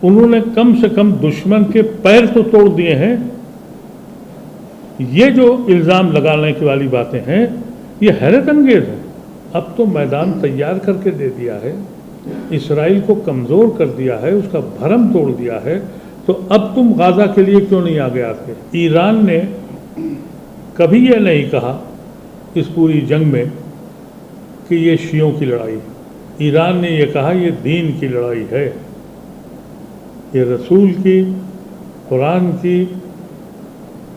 उन्होंने कम से कम दुश्मन के पैर तो तोड़ दिए हैं। ये जो इल्ज़ाम लगाने की वाली बातें हैं ये हैरत अंगेज है। अब तो मैदान तैयार करके दे दिया है, इसराइल को कमज़ोर कर दिया है, उसका भरम तोड़ दिया है, तो अब तुम गाज़ा के लिए क्यों नहीं आगे आते? ईरान ने कभी ये नहीं कहा इस पूरी जंग में कि ये शियों की लड़ाई, ईरान ने ये कहा ये दीन की लड़ाई है, ये रसूल की, कुरान की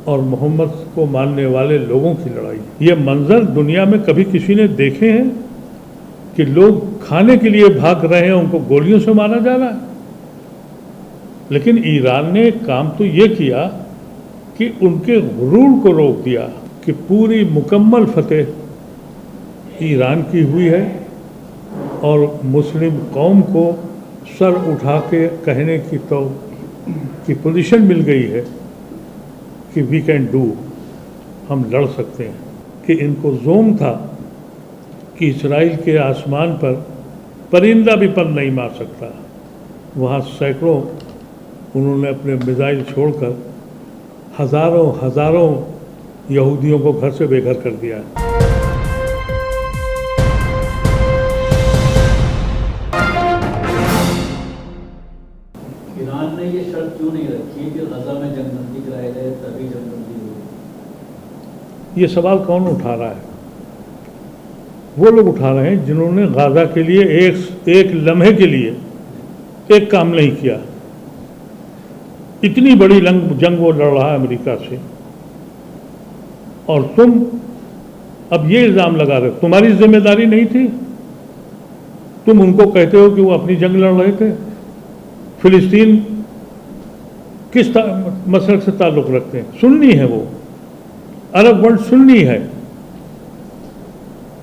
और मोहम्मद को मानने वाले लोगों की लड़ाई। ये मंजर दुनिया में कभी किसी ने देखे हैं कि लोग खाने के लिए भाग रहे हैं, उनको गोलियों से मारा जा रहा है? लेकिन ईरान ने काम तो ये किया कि उनके गुरूर को रोक दिया कि पूरी मुकम्मल फतेह ईरान की हुई है और मुस्लिम कौम को सर उठा के कहने की पोजीशन मिल गई है कि वी कैन डू, हम लड़ सकते हैं। कि इनको जोम था कि इसराइल के आसमान पर परिंदा भी पर नहीं मार सकता। वहाँ सैकड़ों उन्होंने अपने मिसाइल छोड़कर हज़ारों यहूदियों को घर से बेघर कर दिया है। ईरान ने ये शर्त क्यों नहीं रखी कि गजा में जंगबंदी कराई जाए तभी जंगबंदी होगी? ये सवाल कौन उठा रहा है? वो लोग उठा रहे हैं जिन्होंने गाज़ा के लिए एक लम्हे के लिए एक काम नहीं किया। इतनी बड़ी जंग वो लड़ रहा है अमेरिका से, और तुम अब ये इल्ज़ाम लगा रहे हो तुम्हारी जिम्मेदारी नहीं थी? तुम उनको कहते हो कि वो अपनी जंग लड़ रहे थे। फिलिस्तीन किस मसलक से ताल्लुक़ रखते हैं? सुन्नी है वो, अरब वर्ल्ड सुन्नी है।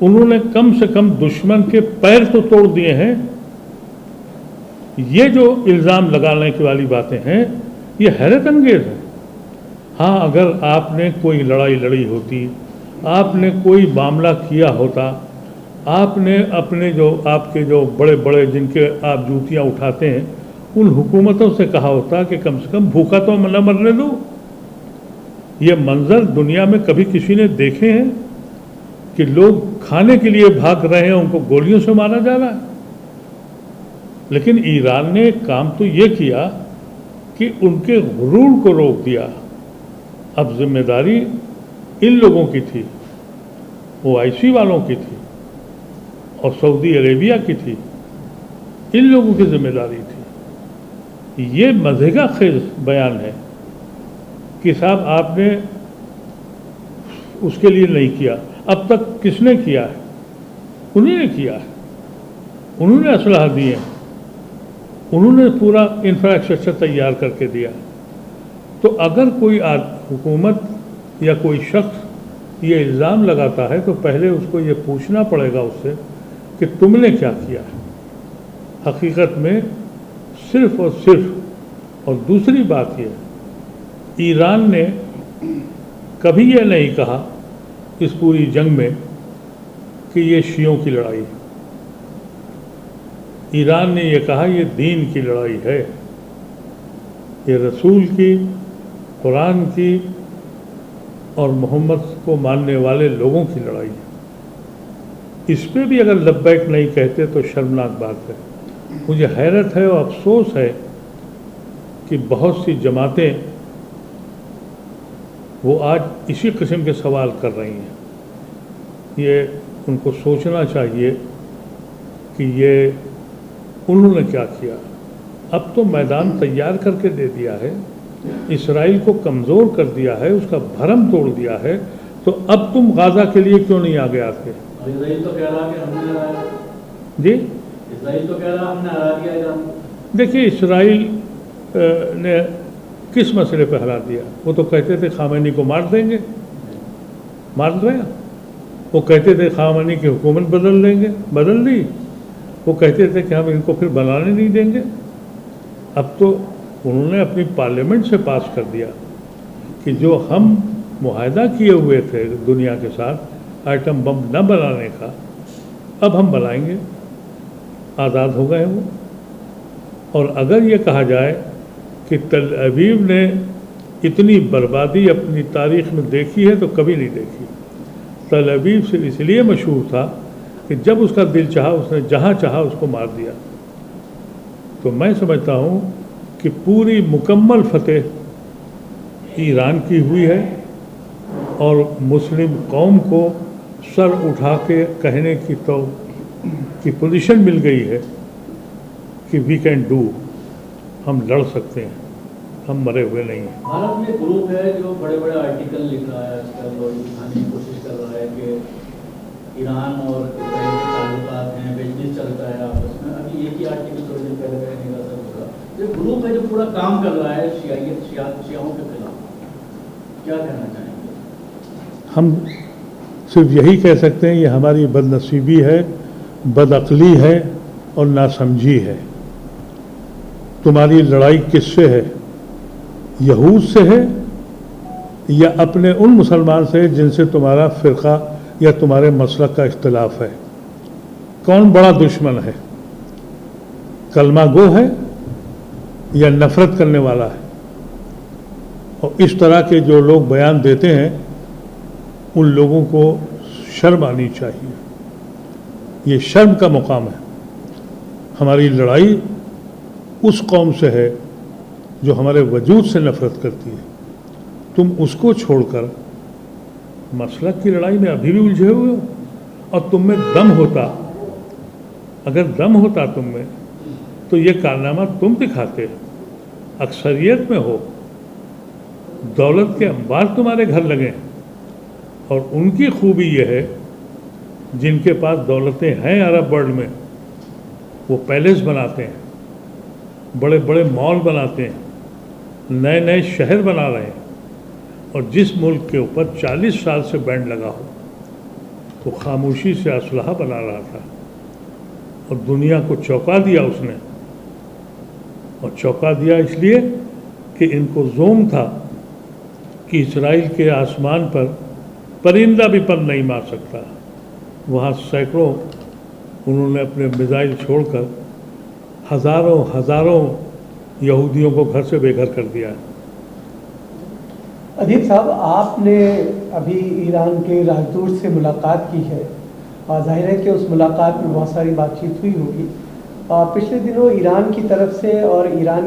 उन्होंने कम से कम दुश्मन के पैर तो तोड़ दिए हैं। ये जो इल्ज़ाम लगाने की वाली बातें हैं ये हैरत अंगेज है। हाँ, अगर आपने कोई लड़ाई लड़ी होती, आपने कोई मामला किया होता, आपने अपने जो आपके जो बड़े बड़े जिनके आप जूतियाँ उठाते हैं उन हुकूमतों से कहा होता कि कम से कम भूखा तो न मरने दो। ये मंजर दुनिया में कभी किसी ने देखे हैं कि लोग खाने के लिए भाग रहे हैं, उनको गोलियों से मारा जा रहा है? लेकिन ईरान ने काम तो ये किया कि उनके गुरूर को रोक दिया। अब जिम्मेदारी इन लोगों की थी, OIC वालों की थी और सऊदी अरेबिया की थी, इन लोगों की जिम्मेदारी थी। ये मज़े का खेज बयान है कि साहब आपने उसके लिए नहीं किया। अब तक किसने किया है? उन्हीं ने किया है, उन्होंने असलहा दिए, उन्होंने पूरा इंफ्रास्ट्रक्चर तैयार करके दिया। तो अगर कोई हुकूमत या कोई शख्स ये इल्ज़ाम लगाता है तो पहले उसको ये पूछना पड़ेगा उससे कि तुमने क्या किया है हकीकत में, सिर्फ और सिर्फ। और दूसरी बात ये, ईरान ने कभी ये नहीं कहा इस पूरी जंग में कि ये शियों की लड़ाई है। ईरान ने ये कहा ये दीन की लड़ाई है, ये रसूल की, कुरान की और मोहम्मद को मानने वाले लोगों की लड़ाई है। इस पे भी अगर लब्बैक नहीं कहते तो शर्मनाक बात है। मुझे हैरत है और अफसोस है कि बहुत सी जमातें वो आज इसी किस्म के सवाल कर रही हैं। ये उनको सोचना चाहिए कि ये उन्होंने क्या किया। अब तो मैदान तैयार करके दे दिया है, इसराइल को कमज़ोर कर दिया है, उसका भरम तोड़ दिया है, तो अब तुम गाज़ा के लिए क्यों नहीं आगे आते? इसराइल तो कह रहा कि हमने हराया। जी, इसराइल तो कह रहा हमने हरा दिया ईरान। देखिए, इसराइल ने किस मसले पर हरा दिया? वो तो कहते थे खामेनी को मार देंगे, मार दिया। वो कहते थे खामेनी की हुकूमत बदल देंगे, बदल दी। वो कहते थे कि हम इनको फिर बनाने नहीं देंगे। अब तो उन्होंने अपनी पार्लियामेंट से पास कर दिया कि जो हम मुआहदा किए हुए थे दुनिया के साथ आइटम बम न बनाने का, अब हम बनाएंगे। आज़ाद हो गए वो। اور اگر یہ کہا جائے کہ تل ابیب نے اتنی بربادی اپنی تاریخ میں دیکھی ہے تو کبھی نہیں دیکھی. تل ابیب صرف اس لیے مشہور تھا کہ جب اس کا دل چاہا اس نے جہاں چاہا اس کو مار دیا. تو میں سمجھتا ہوں کہ پوری مکمل فتح ایران کی ہوئی ہے اور مسلم قوم کو سر اٹھا کے کہنے کی پوزیشن مل گئی ہے کہ وی کین ڈو، ہم لڑ سکتے ہیں، ہم مرے ہوئے نہیں ہیں. بھارت میں گروپ ہے جو بڑے بڑے آرٹیکل لکھ رہا ہے آج کل اور دکھانے کی کوشش کر رہا ہے کہ ایران اور اسرائیل کے تعلقات ہیں، بزنس چلتا ہے آپس میں. ابھی ایک ہی آرٹیکل تھوڑی دیر پہلے میں نے نظر ہوگا. یہ گروپ ہے جو پورا کام کر رہا ہے شیعوں کے خلاف. کیا کہنا چاہیں گے؟ ہم صرف یہی کہہ سکتے ہیں یہ ہماری بد نصیبی ہے، بد عقلی ہے اور ناسمجھی ہے. تمہاری لڑائی کس سے ہے؟ یہود سے ہے یا اپنے ان مسلمان سے جن سے تمہارا فرقہ یا تمہارے مسلک کا اختلاف ہے؟ کون بڑا دشمن ہے؟ کلمہ گو ہے یا نفرت کرنے والا ہے؟ اور اس طرح کے جو لوگ بیان دیتے ہیں ان لوگوں کو شرم آنی چاہیے. یہ شرم کا مقام ہے. ہماری لڑائی اس قوم سے ہے جو ہمارے وجود سے نفرت کرتی ہے. تم اس کو چھوڑ کر مسلک کی لڑائی میں ابھی بھی الجھے ہوئے ہو. اور تم میں دم ہوتا، اگر دم ہوتا تم میں تو یہ کارنامہ تم دکھاتے. اکثریت میں ہو، دولت کے انبار تمہارے گھر لگے، اور ان کی خوبی یہ ہے جن کے پاس دولتیں ہیں عرب ورلڈ میں، وہ پیلیس بناتے ہیں، بڑے بڑے مال بناتے ہیں، نئے نئے شہر بنا رہے ہیں. اور جس ملک کے اوپر 40 سال سے بینڈ لگا ہو وہ خاموشی سے اسلحہ بنا رہا تھا اور دنیا کو چونکا دیا اس نے. اور چونکا دیا اس لیے کہ ان کو زوم تھا کہ اسرائیل کے آسمان پر پرندہ بھی پر نہیں مار سکتا. وہاں سینکڑوں انہوں نے اپنے میزائل چھوڑ کر ہزاروں یہودیوں کو گھر سے بے گھر کر دیا. ادیب صاحب، آپ نے ابھی ایران کے راجدوت سے ملاقات کی ہے اور ظاہر ہے کہ اس ملاقات میں بہت ساری بات چیت ہوئی ہوگی. پچھلے دنوں ایران کی طرف سے اور ایران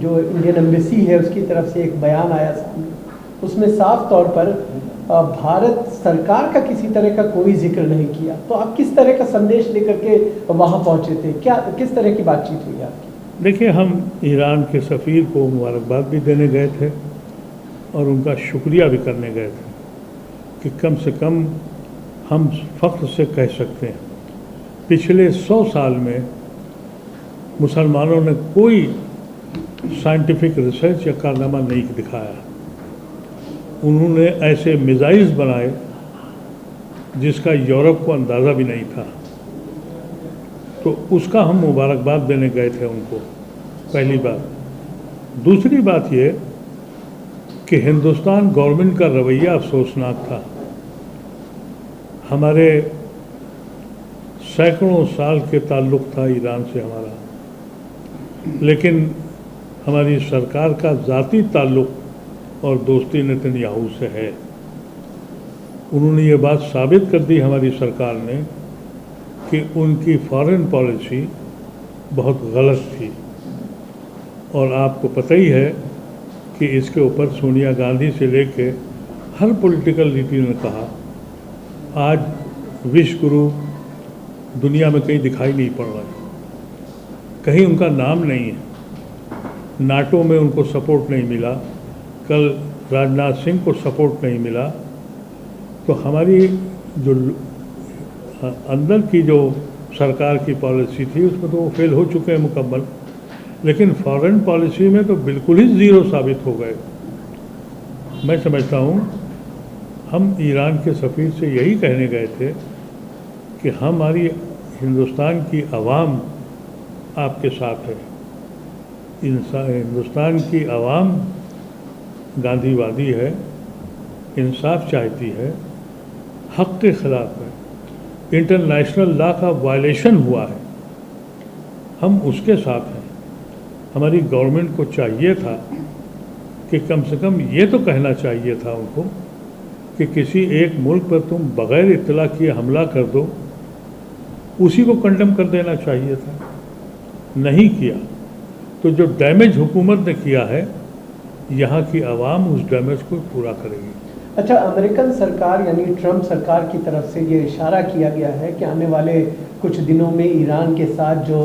جو انڈین ایمبیسی ہے اس کی طرف سے ایک بیان آیا سامنے. اس میں صاف طور پر بھارت سرکار کا کسی طرح کا کوئی ذکر نہیں کیا. تو آپ کس طرح کا سندیش لے کر کے وہاں پہنچے تھے؟ کس طرح کی بات چیت ہوئی آپ کی؟ دیکھیں، ہم ایران کے سفیر کو مبارکباد بھی دینے گئے تھے اور ان کا شکریہ بھی کرنے گئے تھے کہ کم سے کم ہم فخر سے کہہ سکتے ہیں پچھلے 100 سال میں مسلمانوں نے کوئی سائنٹیفک ریسرچ یا کارنامہ نہیں دکھایا. انہوں نے ایسے میزائلز بنائے جس کا یورپ کو اندازہ بھی نہیں تھا. تو اس کا ہم مبارکباد دینے گئے تھے ان کو، پہلی بات. دوسری بات یہ کہ ہندوستان گورنمنٹ کا رویہ افسوسناک تھا. ہمارے سینکڑوں سال کے تعلق تھا ایران سے ہمارا، لیکن ہماری سرکار کا ذاتی تعلق اور دوستی نتنیاہو سے ہے. انہوں نے یہ بات ثابت کر دی ہماری سرکار نے کہ ان کی فارن پالیسی بہت غلط تھی. اور آپ کو پتہ ہی ہے کہ اس کے اوپر سونیا گاندھی سے لے کے ہر پولیٹیکل لیڈر نے کہا. آج وش گرو دنیا میں کہیں دکھائی نہیں پڑ رہا ہے، کہیں ان کا نام نہیں ہے. ناٹو میں ان کو سپورٹ نہیں ملا، کل راجناتھ سنگھ کو سپورٹ نہیں ملا. تو ہماری جو اندر کی جو سرکار کی پالیسی تھی اس میں تو وہ فیل ہو چکے ہیں مکمل، لیکن فارن پالیسی میں تو بالکل ہی زیرو ثابت ہو گئے. میں سمجھتا ہوں ہم ایران کے سفیر سے یہی کہنے گئے تھے کہ ہماری ہندوستان کی عوام آپ کے ساتھ ہے. ہندوستان کی عوام گاندھی وادی ہے، انصاف چاہتی ہے، حق کے خلاف ہے. انٹرنیشنل لا کا وائلیشن ہوا ہے، ہم اس کے ساتھ ہیں. हमारी गवर्नमेंट को चाहिए था कि कम से कम ये तो कहना चाहिए था उनको कि किसी एक मुल्क पर तुम बग़ैर इत्तला किए हमला कर दो, उसी को कंडेम कर देना चाहिए था, नहीं किया। तो जो डैमेज हुकूमत ने किया है, यहाँ की आवाम उस डैमेज को पूरा करेगी। अच्छा, अमेरिकन सरकार यानी ट्रंप सरकार की तरफ से ये इशारा किया गया है कि आने वाले कुछ दिनों में ईरान के साथ जो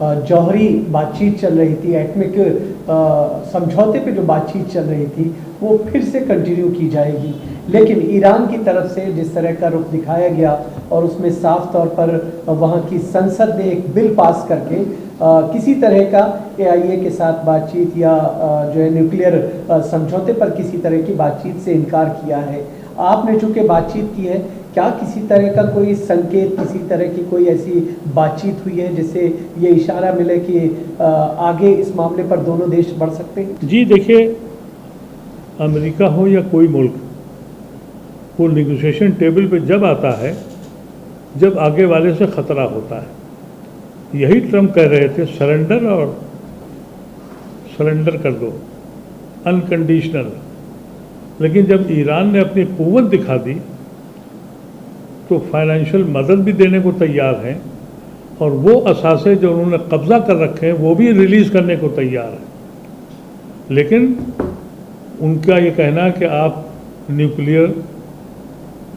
जौहरी बातचीत चल रही थी, एटमिक समझौते पे जो बातचीत चल रही थी, वो फिर से कंटिन्यू की जाएगी। लेकिन ईरान की तरफ से जिस तरह का रुख दिखाया गया और उसमें साफ तौर पर वहाँ की संसद ने एक बिल पास करके किसी तरह का AIA के साथ बातचीत या जो है न्यूक्लियर समझौते पर किसी तरह की बातचीत से इनकार किया है। आपने चूँकि बातचीत की है, क्या किसी तरह का कोई संकेत, किसी तरह की कोई ऐसी बातचीत हुई है जिससे ये इशारा मिले कि आगे इस मामले पर दोनों देश बढ़ सकते हैं? जी देखिए, अमेरिका हो या कोई मुल्क, वो नेगोशिएशन टेबल पे जब आता है जब आगे वाले से ख़तरा होता है। यही ट्रम्प कह रहे थे सरेंडर कर दो, अनकंडीशनल। लेकिन जब ईरान ने अपनी कुव्वत दिखा दी तो फाइनेंशियल मदद भी देने को तैयार हैं और वो असासे जो उन्होंने कब्ज़ा कर रखे हैं वो भी रिलीज़ करने को तैयार है। लेकिन उनका ये कहना है कि आप न्यूक्लियर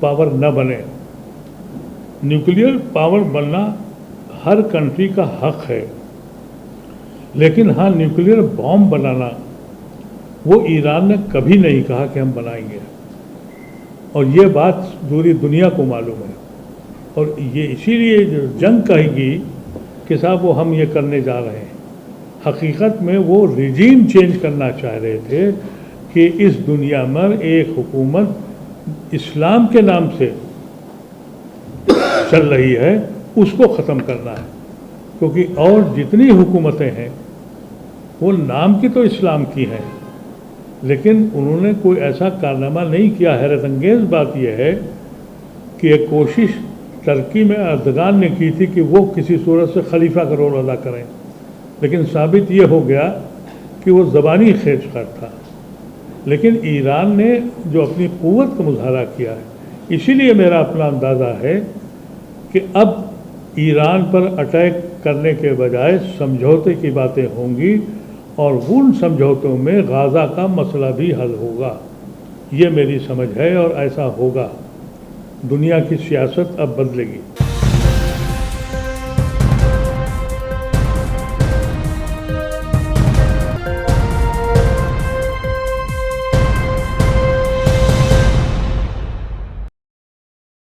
पावर न बने। न्यूक्लियर पावर बनना हर कंट्री का हक है, लेकिन हाँ, न्यूक्लियर बॉम्ब बनाना वो ईरान ने कभी नहीं कहा कि हम बनाएंगे, और ये बात पूरी दुनिया को मालूम है। और ये इसीलिए जो जंग कहेगी कि साहब वो हम ये करने जा रहे हैं, हकीकत में वो रिजीम चेंज करना चाह रहे थे कि इस दुनिया में एक हुकूमत इस्लाम के नाम से चल रही है, उसको ख़त्म करना है। क्योंकि और जितनी हुकूमतें हैं वो नाम की तो इस्लाम की हैं, लेकिन उन्होंने कोई ऐसा कारनामा नहीं किया। हैरत अंगेज़ बात यह है कि एक कोशिश टर्की में अर्दगान ने की थी कि वो किसी सूरत से खलीफा का रोल अदा करें, लेकिन साबित ये हो गया कि वो ज़बानी खेचखार था। लेकिन ईरान ने जो अपनी क़ुव्वत का मुज़ाहरा किया है, इसीलिए मेरा अपना अंदाज़ा है कि अब ईरान पर अटैक करने के बजाय समझौते की बातें होंगी और उन समझौतों में गाज़ा का मसला भी हल होगा। ये मेरी समझ है और ऐसा होगा। दुनिया की सियासत अब बदलेगी।